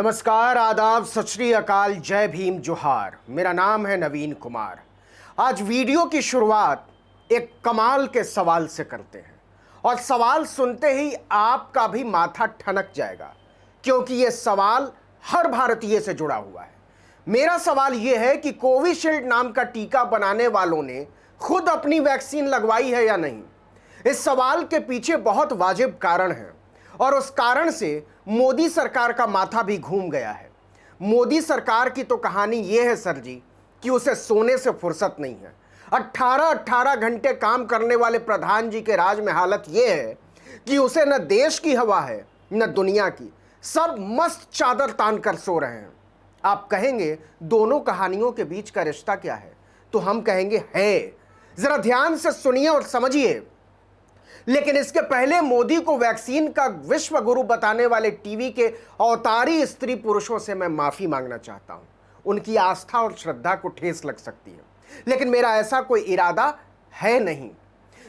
नमस्कार, आदाब, सत श्री अकाल, जय भीम, जोहार। मेरा नाम है नवीन कुमार। आज वीडियो की शुरुआत एक कमाल के सवाल से करते हैं और सवाल सुनते ही आपका भी माथा ठनक जाएगा, क्योंकि यह सवाल हर भारतीय से जुड़ा हुआ है। मेरा सवाल यह है कि कोविशील्ड नाम का टीका बनाने वालों ने खुद अपनी वैक्सीन लगवाई है या नहीं। इस सवाल के पीछे बहुत वाजिब कारण है और उस कारण से मोदी सरकार का माथा भी घूम गया है। मोदी सरकार की तो कहानी यह है सर जी कि उसे सोने से फुर्सत नहीं है। 18-18 घंटे काम करने वाले प्रधान जी के राज में हालत यह है कि उसे न देश की हवा है न दुनिया की। सब मस्त चादर तान कर सो रहे हैं। आप कहेंगे दोनों कहानियों के बीच का रिश्ता क्या है, तो हम कहेंगे है। जरा ध्यान से सुनिए और समझिए। लेकिन इसके पहले मोदी को वैक्सीन का विश्व गुरु बताने वाले टीवी के अवतारी स्त्री पुरुषों से मैं माफी मांगना चाहता हूं। उनकी आस्था और श्रद्धा को ठेस लग सकती है, लेकिन मेरा ऐसा कोई इरादा है नहीं।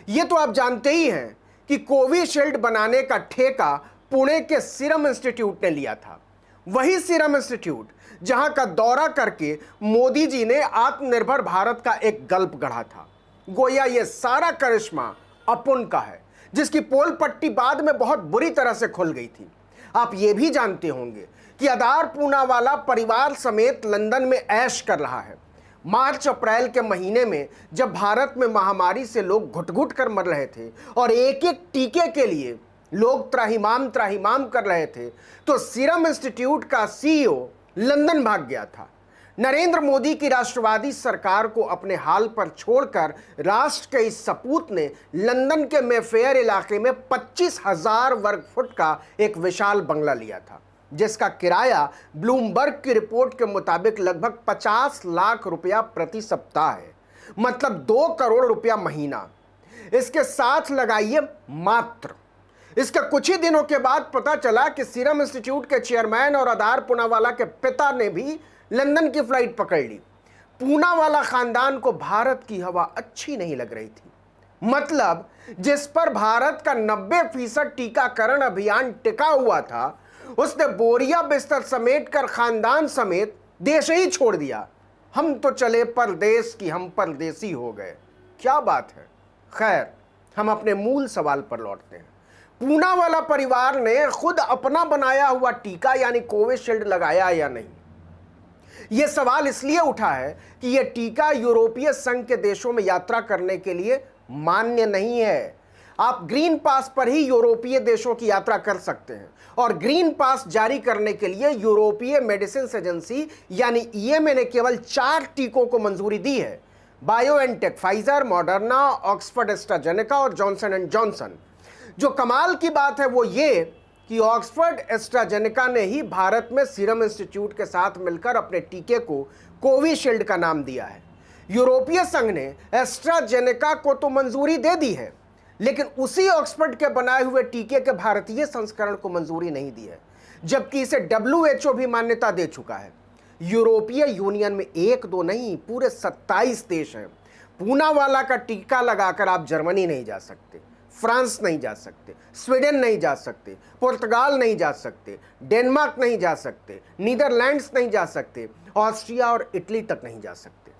यह तो आप जानते ही हैं कि कोविशील्ड बनाने का ठेका पुणे के सीरम इंस्टीट्यूट ने लिया था। वही सीरम इंस्टीट्यूट जहां का दौरा करके मोदी जी ने आत्मनिर्भर भारत का एक गल्प गढ़ा था। गोया यह सारा करिश्मा अपुन का है, जिसकी पोल पट्टी बाद में बहुत बुरी तरह से खुल गई थी। आप ये भी जानते होंगे कि अदार पूनावाला परिवार समेत लंदन में ऐश कर रहा है। मार्च अप्रैल के महीने में जब भारत में महामारी से लोग घुट घुट कर मर रहे थे और एक एक टीके के लिए लोग त्राहिमाम त्राहिमाम कर रहे थे, तो सीरम इंस्टीट्यूट का सीईओ लंदन भाग गया था। नरेंद्र मोदी की राष्ट्रवादी सरकार को अपने हाल पर छोड़कर राष्ट्र के इस सपूत ने लंदन के मेफेयर इलाके में 25,000 वर्ग फुट का एक विशाल बंगला लिया था, जिसका किराया ब्लूमबर्ग की रिपोर्ट के मुताबिक लगभग 50 लाख रुपया प्रति सप्ताह है, मतलब 2 करोड़ रुपया महीना। इसके साथ लगाइए मात्र। इसके कुछ ही दिनों के बाद पता चला कि सीरम इंस्टीट्यूट के चेयरमैन और अदार पूनावाला के पिता ने भी लंदन की फ्लाइट पकड़ ली। पूनावाला खानदान को भारत की हवा अच्छी नहीं लग रही थी। मतलब जिस पर भारत का 90% टीकाकरण अभियान टिका हुआ था, उसने बोरिया बिस्तर समेट कर खानदान समेत देश ही छोड़ दिया। हम तो चले परदेश की हम परदेसी हो गए। क्या बात है। खैर, हम अपने मूल सवाल पर लौटते हैं। पूनावाला परिवार ने खुद अपना बनाया हुआ टीका यानी कोविशील्ड लगाया या नहीं। यह सवाल इसलिए उठा है कि यह टीका यूरोपीय संघ के देशों में यात्रा करने के लिए मान्य नहीं है। आप ग्रीन पास पर ही यूरोपीय देशों की यात्रा कर सकते हैं और ग्रीन पास जारी करने के लिए यूरोपीय मेडिसिन एजेंसी यानी ईएमए ने केवल 4 टीकों को मंजूरी दी है। BioNTech, Pfizer, Moderna, Oxford AstraZeneca और जॉनसन एंड जॉनसन। जो कमाल की बात है वो ये कि ऑक्सफोर्ड एस्ट्राजेनेका ने ही भारत में सीरम इंस्टीट्यूट के साथ मिलकर अपने टीके को कोविशील्ड का नाम दिया है। यूरोपीय संघ ने एस्ट्राजेनेका को तो मंजूरी दे दी है, लेकिन उसी ऑक्सफोर्ड के बनाए हुए टीके के भारतीय संस्करण को मंजूरी नहीं दी है, जबकि इसे WHO भी मान्यता दे चुका है। यूरोपीय यूनियन में 1-2 नहीं, पूरे 27 देश हैं। पूनावाला का टीका लगाकर आप जर्मनी नहीं जा सकते, फ्रांस नहीं जा सकते, स्वीडन नहीं जा सकते, पुर्तगाल नहीं जा सकते, डेनमार्क नहीं जा सकते, नीदरलैंड्स नहीं जा सकते, ऑस्ट्रिया और इटली तक नहीं जा सकते।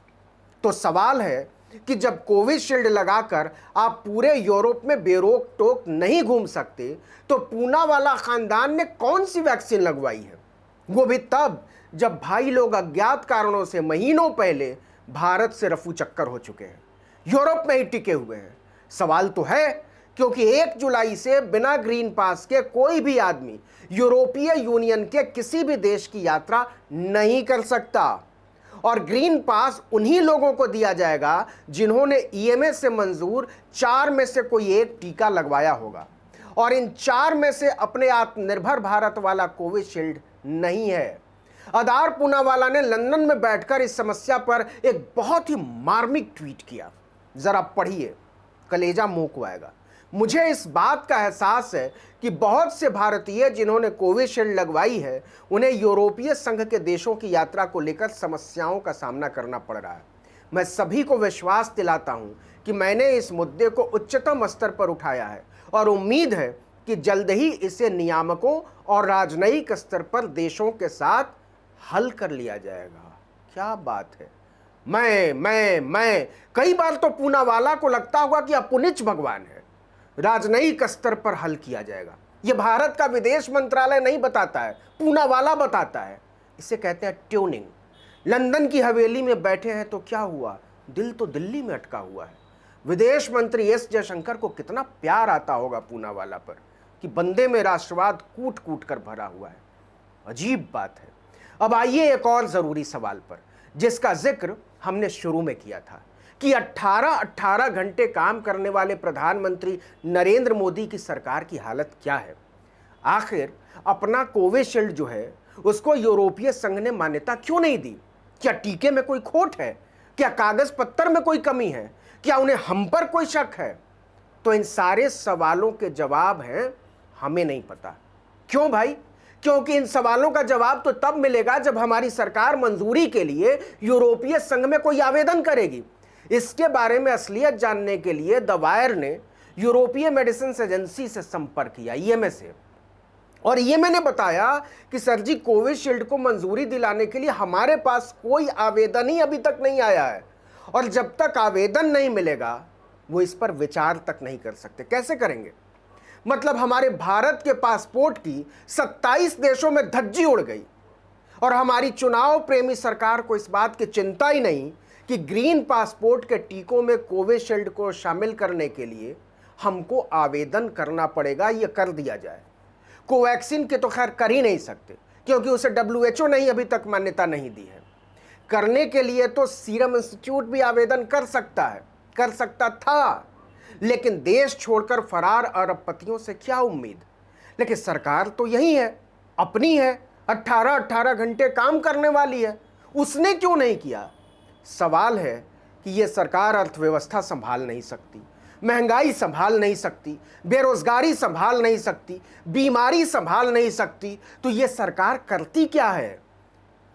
तो सवाल है कि जब कोविशील्ड लगाकर आप पूरे यूरोप में बेरोक टोक नहीं घूम सकते, तो पूनावाला खानदान ने कौन सी वैक्सीन लगवाई है, वो भी तब जब भाई लोग अज्ञात कारणों से महीनों पहले भारत से रफू चक्कर हो चुके हैं, यूरोप में ही टिके हुए हैं। सवाल तो है, क्योंकि 1 जुलाई से बिना ग्रीन पास के कोई भी आदमी यूरोपीय यूनियन के किसी भी देश की यात्रा नहीं कर सकता और ग्रीन पास उन्हीं लोगों को दिया जाएगा जिन्होंने ईएमए से मंजूर 4 में से कोई एक टीका लगवाया होगा, और इन 4 में से अपने आत्मनिर्भर भारत वाला कोविशील्ड नहीं है। अदार पूनावाला ने लंदन में बैठकर इस समस्या पर एक बहुत ही मार्मिक ट्वीट किया। जरा पढ़िए, कलेजा मुंह को आएगा। मुझे इस बात का एहसास है कि बहुत से भारतीय जिन्होंने कोविशील्ड लगवाई है, उन्हें यूरोपीय संघ के देशों की यात्रा को लेकर समस्याओं का सामना करना पड़ रहा है। मैं सभी को विश्वास दिलाता हूं कि मैंने इस मुद्दे को उच्चतम स्तर पर उठाया है और उम्मीद है कि जल्द ही इसे नियामकों और राजनयिक स्तर पर देशों के साथ हल कर लिया जाएगा। क्या बात है। मैं कई बार तो पूनावाला को लगता होगा कि अपुनिच भगवान है। राजनयिक स्तर पर हल किया जाएगा। यह भारत का विदेश मंत्रालय नहीं बताता है, पूनावाला बताता है। इसे कहते हैं ट्यूनिंग। लंदन की हवेली में बैठे हैं तो क्या हुआ, दिल तो दिल्ली में अटका हुआ है। विदेश मंत्री एस जयशंकर को कितना प्यार आता होगा पूनावाला पर कि बंदे में राष्ट्रवाद कूट कूट कर भरा हुआ है। अजीब बात है। अब आइए एक और जरूरी सवाल पर, जिसका जिक्र हमने शुरू में किया था कि 18 घंटे काम करने वाले प्रधानमंत्री नरेंद्र मोदी की सरकार की हालत क्या है। आखिर अपना कोविशील्ड जो है उसको यूरोपीय संघ ने मान्यता क्यों नहीं दी? क्या टीके में कोई खोट है? क्या कागज पत्तर में कोई कमी है? क्या उन्हें हम पर कोई शक है? तो इन सारे सवालों के जवाब हैं हमें नहीं पता। क्यों भाई? क्योंकि इन सवालों का जवाब तो तब मिलेगा जब हमारी सरकार मंजूरी के लिए यूरोपीय संघ में कोई आवेदन करेगी। इसके बारे में असलियत जानने के लिए द वायर ने यूरोपीय मेडिसिन एजेंसी से संपर्क किया, ईएमए से, और ईएमए ने बताया कि सर जी, कोविशील्ड को मंजूरी दिलाने के लिए हमारे पास कोई आवेदन ही अभी तक नहीं आया है, और जब तक आवेदन नहीं मिलेगा वो इस पर विचार तक नहीं कर सकते। कैसे करेंगे? मतलब हमारे भारत के पासपोर्ट की 27 देशों में धज्जी उड़ गई, और हमारी चुनाव प्रेमी सरकार को इस बात की चिंता ही नहीं कि ग्रीन पासपोर्ट के टीकों में कोविशील्ड को शामिल करने के लिए हमको आवेदन करना पड़ेगा। ये कर दिया जाए। कोवैक्सीन के तो खैर कर ही नहीं सकते क्योंकि उसे WHO ने ही अभी तक मान्यता नहीं दी है। करने के लिए तो सीरम इंस्टीट्यूट भी आवेदन कर सकता था, लेकिन देश छोड़कर फरार अरबपतियों से क्या उम्मीद। लेकिन सरकार तो यही है, अपनी है, 18 घंटे काम करने वाली है। उसने क्यों नहीं किया? सवाल है कि यह सरकार अर्थव्यवस्था संभाल नहीं सकती, महंगाई संभाल नहीं सकती, बेरोजगारी संभाल नहीं सकती, बीमारी संभाल नहीं सकती, तो यह सरकार करती क्या है?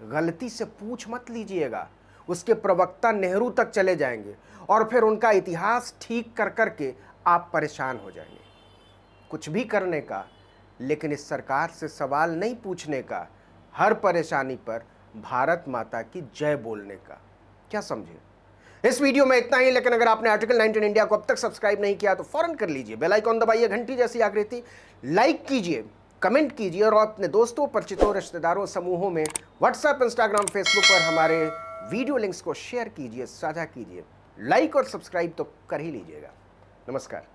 गलती से पूछ मत लीजिएगा। उसके प्रवक्ता नेहरू तक चले जाएंगे और फिर उनका इतिहास ठीक कर करके आप परेशान हो जाएंगे। कुछ भी करने का, लेकिन इस सरकार से सवाल नहीं पूछने का, हर परेशानी पर भारत माता की जय बोलने का। क्या समझे? इस वीडियो में इतना ही, लेकिन अगर आपने आर्टिकल 19 इंडिया को अब तक सब्सक्राइब नहीं किया तो फौरन कर लीजिए। बेल आइकॉन दबाइए, घंटी जैसी आकृति, लाइक कीजिए, कमेंट कीजिए, और अपने दोस्तों, परिचितों, रिश्तेदारों, समूहों में व्हाट्सएप, इंस्टाग्राम, फेसबुक पर हमारे वीडियो लिंक्स को शेयर कीजिए, साझा कीजिए। लाइक और सब्सक्राइब तो कर ही लीजिएगा। नमस्कार।